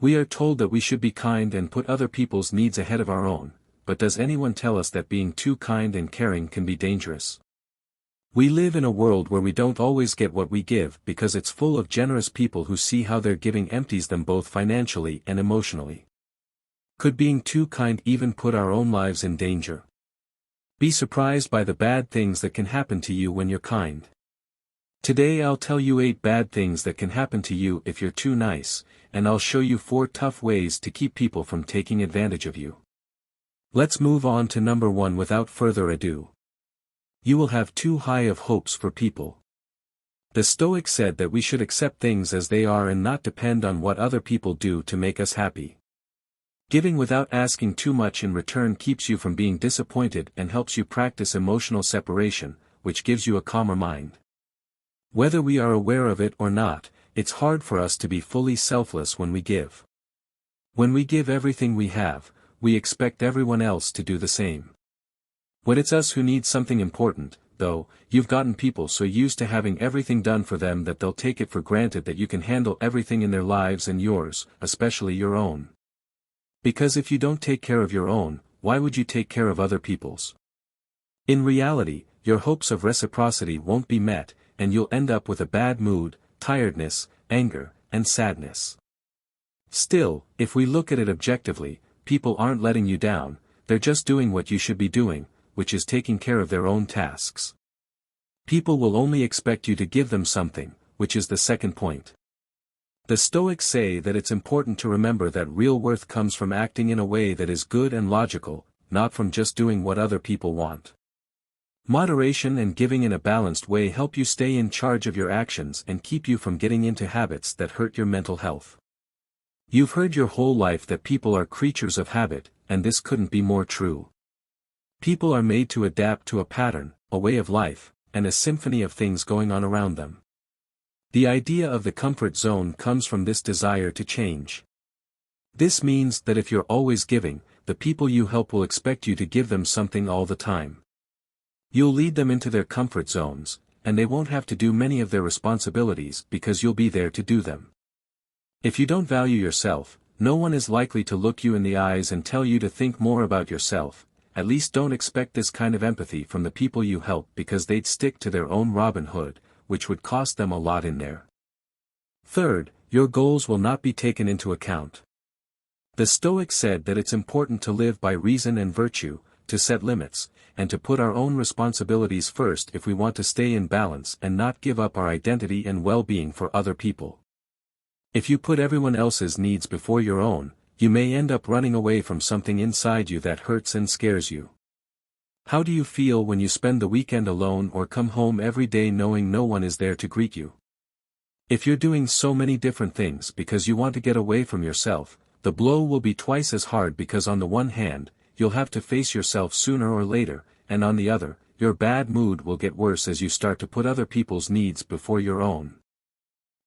We are told that we should be kind and put other people's needs ahead of our own, but does anyone tell us that being too kind and caring can be dangerous? We live in a world where we don't always get what we give because it's full of generous people who see how their giving empties them both financially and emotionally. Could being too kind even put our own lives in danger? Be surprised by the bad things that can happen to you when you're kind. Today I'll tell you 8 bad things that can happen to you if you're too nice, and I'll show you 4 tough ways to keep people from taking advantage of you. Let's move on to number 1 without further ado. You will have too high of hopes for people. The Stoics said that we should accept things as they are and not depend on what other people do to make us happy. Giving without asking too much in return keeps you from being disappointed and helps you practice emotional separation, which gives you a calmer mind. Whether we are aware of it or not, it's hard for us to be fully selfless when we give. When we give everything we have, we expect everyone else to do the same. When it's us who need something important, though, you've gotten people so used to having everything done for them that they'll take it for granted that you can handle everything in their lives and yours, especially your own. Because if you don't take care of your own, why would you take care of other people's? In reality, your hopes of reciprocity won't be met, and you'll end up with a bad mood, tiredness, anger, and sadness. Still, if we look at it objectively, people aren't letting you down, they're just doing what you should be doing, which is taking care of their own tasks. People will only expect you to give them something, which is the second point. The Stoics say that it's important to remember that real worth comes from acting in a way that is good and logical, not from just doing what other people want. Moderation and giving in a balanced way help you stay in charge of your actions and keep you from getting into habits that hurt your mental health. You've heard your whole life that people are creatures of habit, and this couldn't be more true. People are made to adapt to a pattern, a way of life, and a symphony of things going on around them. The idea of the comfort zone comes from this desire to change. This means that if you're always giving, the people you help will expect you to give them something all the time. You'll lead them into their comfort zones, and they won't have to do many of their responsibilities because you'll be there to do them. If you don't value yourself, no one is likely to look you in the eyes and tell you to think more about yourself. At least don't expect this kind of empathy from the people you help because they'd stick to their own Robin Hood, which would cost them a lot in there. Third, your goals will not be taken into account. The Stoics said that it's important to live by reason and virtue, to set limits, and to put our own responsibilities first if we want to stay in balance and not give up our identity and well-being for other people. If you put everyone else's needs before your own, you may end up running away from something inside you that hurts and scares you. How do you feel when you spend the weekend alone or come home every day knowing no one is there to greet you? If you're doing so many different things because you want to get away from yourself, the blow will be twice as hard because on the one hand, you'll have to face yourself sooner or later, and on the other, your bad mood will get worse as you start to put other people's needs before your own.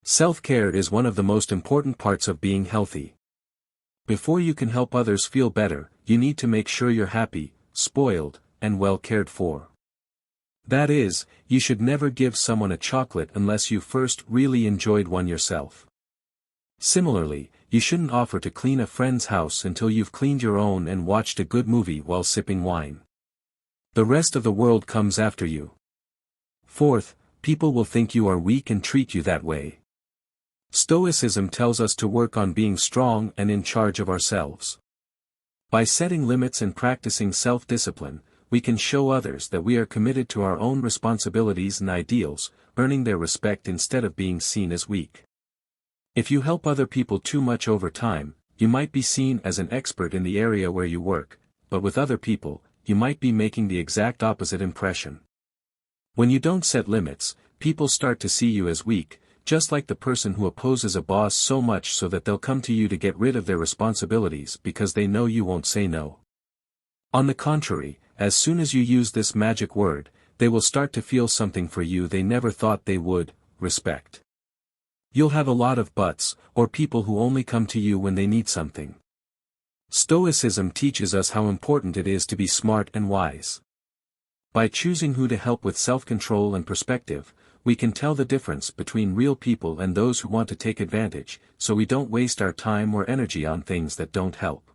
Self-care is one of the most important parts of being healthy. Before you can help others feel better, you need to make sure you're happy, spoiled, and well cared for. That is, you should never give someone a chocolate unless you first really enjoyed one yourself. Similarly, you shouldn't offer to clean a friend's house until you've cleaned your own and watched a good movie while sipping wine. The rest of the world comes after you. Fourth, people will think you are weak and treat you that way. Stoicism tells us to work on being strong and in charge of ourselves. By setting limits and practicing self-discipline, we can show others that we are committed to our own responsibilities and ideals, earning their respect instead of being seen as weak. If you help other people too much over time, you might be seen as an expert in the area where you work, but with other people, you might be making the exact opposite impression. When you don't set limits, people start to see you as weak, just like the person who opposes a boss so much so that they'll come to you to get rid of their responsibilities because they know you won't say no. On the contrary, as soon as you use this magic word, they will start to feel something for you they never thought they would, respect. You'll have a lot of buts, or people who only come to you when they need something. Stoicism teaches us how important it is to be smart and wise. By choosing who to help with self-control and perspective, we can tell the difference between real people and those who want to take advantage, so we don't waste our time or energy on things that don't help.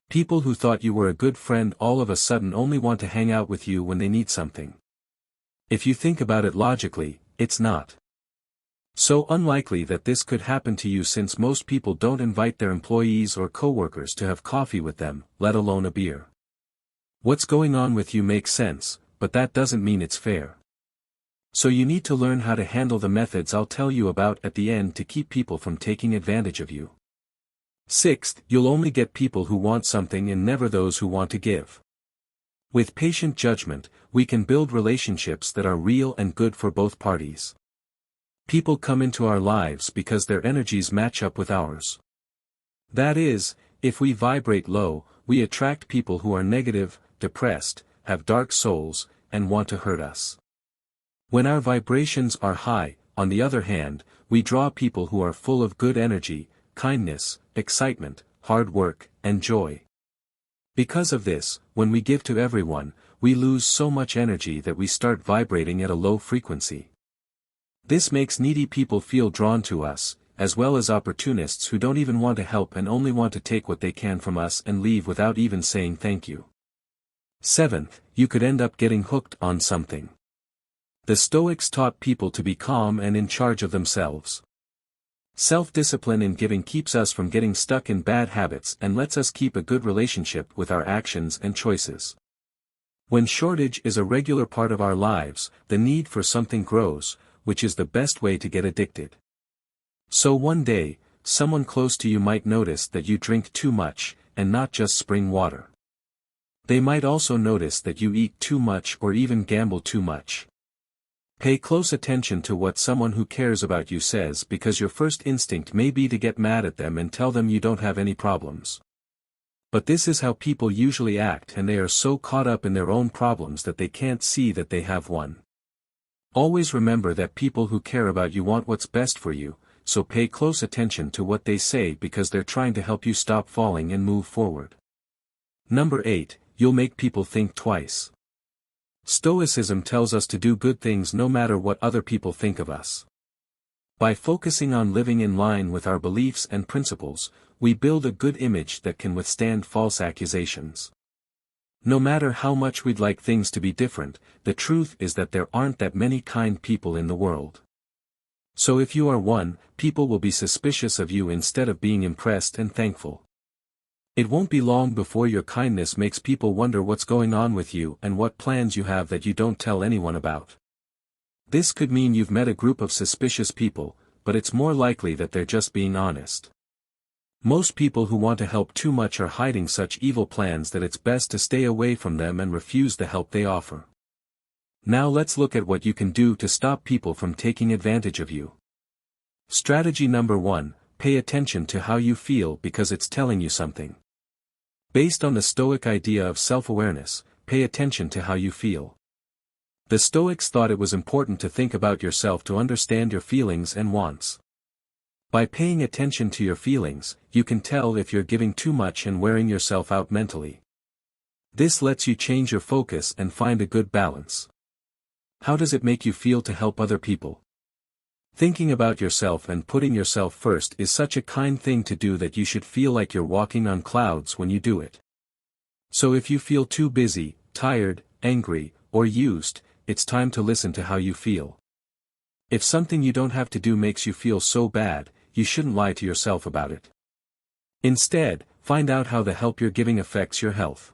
People who thought you were a good friend all of a sudden only want to hang out with you when they need something. If you think about it logically, it's not so unlikely that this could happen to you, since most people don't invite their employees or coworkers to have coffee with them, let alone a beer. What's going on with you makes sense, but that doesn't mean it's fair. So you need to learn how to handle the methods I'll tell you about at the end to keep people from taking advantage of you. Sixth, you'll only get people who want something and never those who want to give. With patient judgment, we can build relationships that are real and good for both parties. People come into our lives because their energies match up with ours. That is, if we vibrate low, we attract people who are negative, depressed, have dark souls, and want to hurt us. When our vibrations are high, on the other hand, we draw people who are full of good energy, kindness, excitement, hard work, and joy. Because of this, when we give to everyone, we lose so much energy that we start vibrating at a low frequency. This makes needy people feel drawn to us, as well as opportunists who don't even want to help and only want to take what they can from us and leave without even saying thank you. Seventh, you could end up getting hooked on something. The Stoics taught people to be calm and in charge of themselves. Self-discipline in giving keeps us from getting stuck in bad habits and lets us keep a good relationship with our actions and choices. When shortage is a regular part of our lives, the need for something grows, which is the best way to get addicted. So one day, someone close to you might notice that you drink too much, and not just spring water. They might also notice that you eat too much or even gamble too much. Pay close attention to what someone who cares about you says, because your first instinct may be to get mad at them and tell them you don't have any problems. But this is how people usually act, and they are so caught up in their own problems that they can't see that they have one. Always remember that people who care about you want what's best for you, so pay close attention to what they say, because they're trying to help you stop falling and move forward. Number 8, you'll make people think twice. Stoicism tells us to do good things no matter what other people think of us. By focusing on living in line with our beliefs and principles, we build a good image that can withstand false accusations. No matter how much we'd like things to be different, the truth is that there aren't that many kind people in the world. So if you are one, people will be suspicious of you instead of being impressed and thankful. It won't be long before your kindness makes people wonder what's going on with you and what plans you have that you don't tell anyone about. This could mean you've met a group of suspicious people, but it's more likely that they're just being honest. Most people who want to help too much are hiding such evil plans that it's best to stay away from them and refuse the help they offer. Now let's look at what you can do to stop people from taking advantage of you. Strategy number 1, pay attention to how you feel, because it's telling you something. Based on the Stoic idea of self-awareness, pay attention to how you feel. The Stoics thought it was important to think about yourself to understand your feelings and wants. By paying attention to your feelings, you can tell if you're giving too much and wearing yourself out mentally. This lets you change your focus and find a good balance. How does it make you feel to help other people? Thinking about yourself and putting yourself first is such a kind thing to do that you should feel like you're walking on clouds when you do it. So if you feel too busy, tired, angry, or used, it's time to listen to how you feel. If something you don't have to do makes you feel so bad, you shouldn't lie to yourself about it. Instead, find out how the help you're giving affects your health.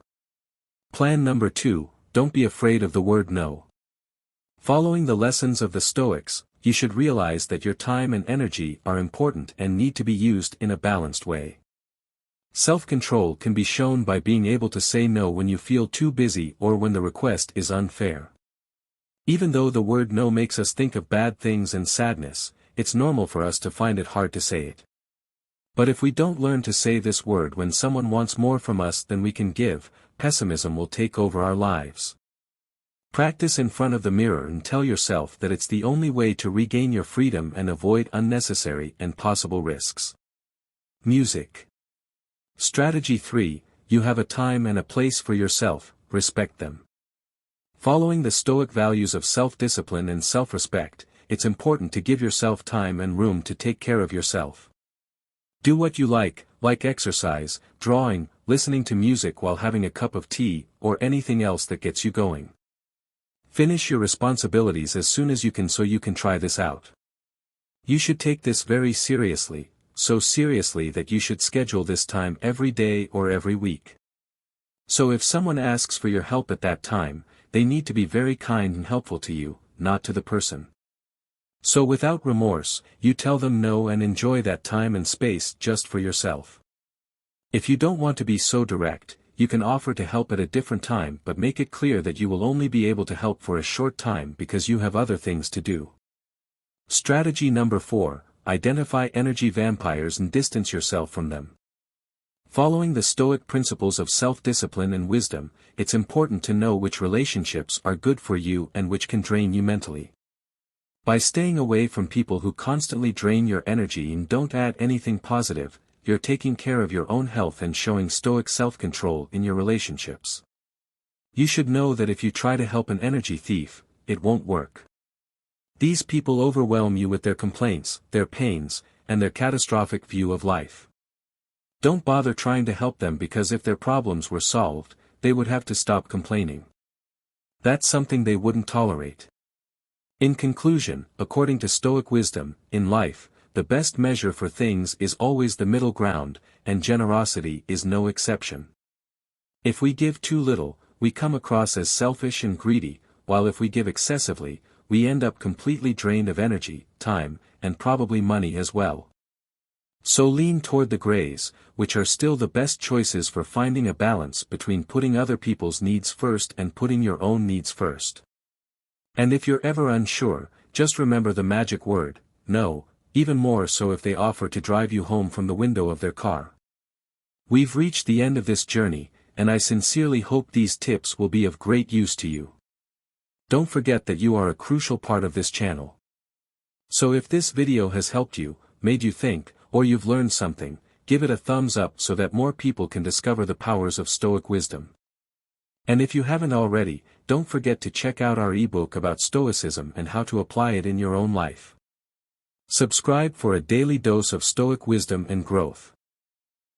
Plan number 2, don't be afraid of the word no. Following the lessons of the Stoics, you should realize that your time and energy are important and need to be used in a balanced way. Self-control can be shown by being able to say no when you feel too busy or when the request is unfair. Even though the word no makes us think of bad things and sadness, it's normal for us to find it hard to say it. But if we don't learn to say this word when someone wants more from us than we can give, pessimism will take over our lives. Practice in front of the mirror and tell yourself that it's the only way to regain your freedom and avoid unnecessary and possible risks. Music. Strategy 3, you have a time and a place for yourself, respect them. Following the Stoic values of self-discipline and self-respect, it's important to give yourself time and room to take care of yourself. Do what you like exercise, drawing, listening to music while having a cup of tea, or anything else that gets you going. Finish your responsibilities as soon as you can so you can try this out. You should take this very seriously, so seriously that you should schedule this time every day or every week. So if someone asks for your help at that time, they need to be very kind and helpful to you, not to the person. So without remorse, you tell them no and enjoy that time and space just for yourself. If you don't want to be so direct, you can offer to help at a different time but make it clear that you will only be able to help for a short time because you have other things to do. Strategy number 4, identify energy vampires and distance yourself from them. Following the Stoic principles of self-discipline and wisdom, it's important to know which relationships are good for you and which can drain you mentally. By staying away from people who constantly drain your energy and don't add anything positive, you're taking care of your own health and showing Stoic self-control in your relationships. You should know that if you try to help an energy thief, it won't work. These people overwhelm you with their complaints, their pains, and their catastrophic view of life. Don't bother trying to help them because if their problems were solved, they would have to stop complaining. That's something they wouldn't tolerate. In conclusion, according to Stoic wisdom, in life, the best measure for things is always the middle ground, and generosity is no exception. If we give too little, we come across as selfish and greedy, while if we give excessively, we end up completely drained of energy, time, and probably money as well. So lean toward the grays, which are still the best choices for finding a balance between putting other people's needs first and putting your own needs first. And if you're ever unsure, just remember the magic word, no, even more so if they offer to drive you home from the window of their car. We've reached the end of this journey, and I sincerely hope these tips will be of great use to you. Don't forget that you are a crucial part of this channel. So if this video has helped you, made you think, or you've learned something, give it a thumbs up so that more people can discover the powers of Stoic wisdom. And if you haven't already, don't forget to check out our ebook about Stoicism and how to apply it in your own life. Subscribe for a daily dose of Stoic wisdom and growth.